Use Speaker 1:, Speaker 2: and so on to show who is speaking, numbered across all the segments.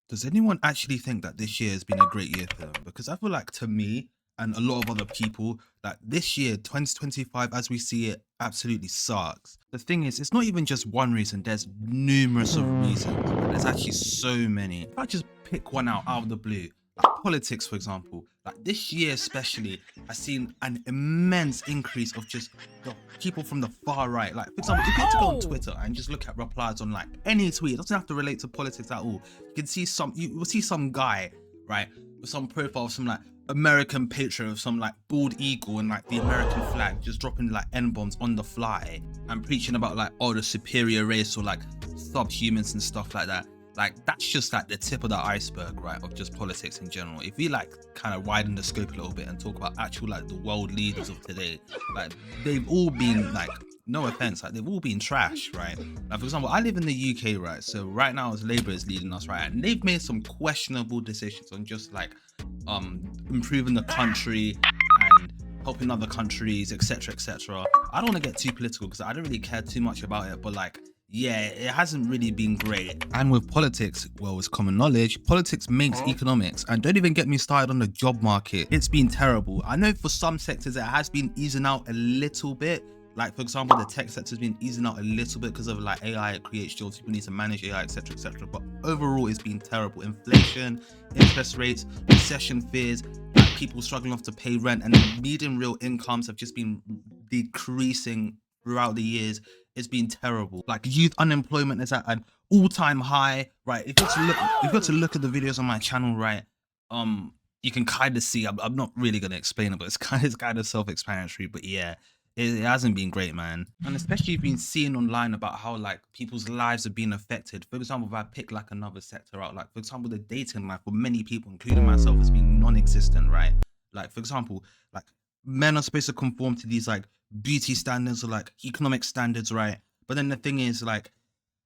Speaker 1: Does anyone actually think that this year has been a great year for them? Because I feel like to me and a lot of other people, that this year, 2025, as we see it, absolutely sucks. The thing is, it's not even just one reason. There's numerous of reasons. Like, there's actually so many. If I just pick one out of the blue, like politics, for example, like this year especially, I've seen an immense increase of just the people from the far right. Like, for example, if you were to go on
Speaker 2: Oh,
Speaker 1: Twitter and just look at replies on like any tweet, it doesn't have to relate to politics at all. You can see you will see some guy, right, with some profile of some like American patriot of some like bald eagle and like the American flag, just dropping like N-bombs on the fly and preaching about like, oh, the superior race or like subhumans and stuff like that. Like, that's just like the tip of the iceberg, right, of just politics in general. If we like kind of widen the scope a little bit and talk about actual like the world leaders of today, like they've all been like, no offense, like they've all been trash, right? Like, for example, I live in the UK, right? So right now as Labour is leading us, right? And they've made some questionable decisions on just like improving the country and helping other countries, etc., etc. I don't want to get too political because I don't really care too much about it, but like, yeah, it hasn't really been great. And with politics, well, it's common knowledge, politics makes economics. And don't even get me started on the job market. It's been terrible. I know for some sectors it has been easing out a little bit. Like, for example, the tech sector has been easing out a little bit because of like AI, it creates jobs, people need to manage AI, etc., etc. But overall, it's been terrible. Inflation, interest rates, recession fears, like people struggling off to pay rent, and the median real incomes have just been decreasing throughout the years. It's been terrible. Like, youth unemployment is at an all-time high, right? If you're to look at the videos on my channel, right, you can kind of see. I'm not really gonna explain it, but it's kind of self-explanatory. But yeah, it hasn't been great, man. And especially you've been seeing online about how like people's lives are being affected. For example, if I pick like another sector out, like for example, the dating life for many people, including myself, has been non-existent, right? Like, for example, like men are supposed to conform to these like beauty standards or like economic standards, right? But then the thing is, like,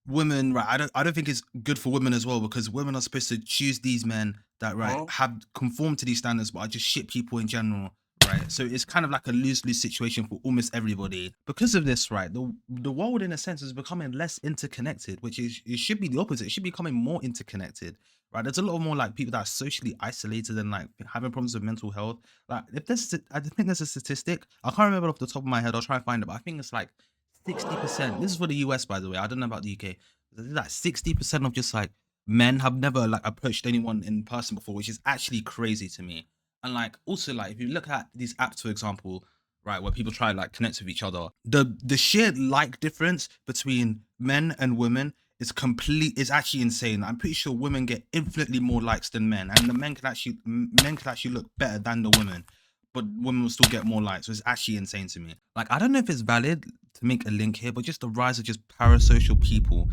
Speaker 1: women, right, I don't think it's good for women as well, because women are supposed to choose these men that, right, have conformed to these standards but are just shit people in general, right? So it's kind of like a lose-lose situation for almost everybody. Because of this, right, the world in a sense is becoming less interconnected, which is, it should be the opposite. It should be becoming more interconnected, right? There's a lot more like people that are socially isolated and like having problems with mental health. Like, if there's I think there's a statistic, I can't remember off the top of my head, I'll try and find it, but I think it's like 60%. This is for the US, by the way. I don't know about the UK. Like 60% of just like men have never like approached anyone in person before, which is actually crazy to me. And like, also, like, if you look at these apps, for example, right, where people try like connect with each other, the sheer like difference between men and women is actually insane. I'm pretty sure women get infinitely more likes than men, and the men can actually look better than the women, but women will still get more likes. So it's actually insane to me. Like, I don't know if it's valid to make a link here, but just the rise of just parasocial people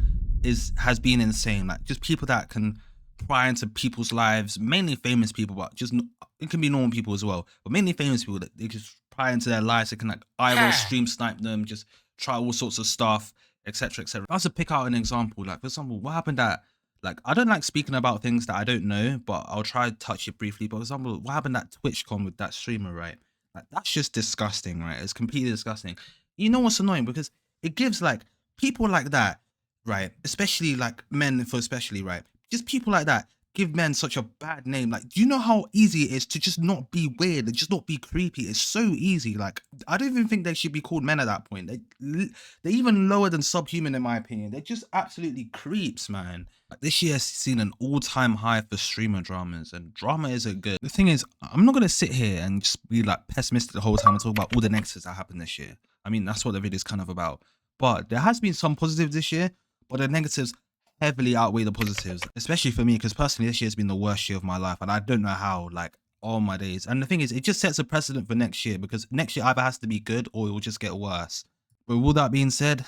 Speaker 1: has been insane. Like, just people that can pry into people's lives, mainly famous people, but just it can be normal people as well, but mainly famous people that they just pry into their lives. They can like IRL stream snipe them, just try all sorts of stuff, etc., etc. If I was to pick out an example, like for example, what happened at, like, I don't like speaking about things that I don't know, but I'll try to touch it briefly. But for example, what happened at TwitchCon with that streamer, right? Like, that's just disgusting, right? It's completely disgusting. You know what's annoying? Because it gives like people like that, right? Especially like men, for especially, right? Just people like that give men such a bad name. Like, do you know how easy it is to just not be weird and just not be creepy? It's so easy. Like, I don't even think they should be called men at that point. They're even lower than subhuman, in my opinion. They're just absolutely creeps, man. Like, this year has seen an all-time high for streamer dramas, and drama isn't good. The thing is, I'm not gonna sit here and just be like pessimistic the whole time and talk about all the negatives that happened this year. I mean, that's what the video is kind of about. But there has been some positives this year, but the negatives heavily outweigh the positives, especially for me, because personally this year's been the worst year of my life, and I don't know how. Like, all my days. And the thing is, it just sets a precedent for next year, because next year either has to be good or it will just get worse. But with all that being said,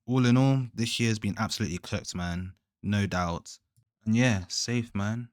Speaker 1: all in all, this year's been absolutely cooked, man, no doubt. And yeah, safe, man.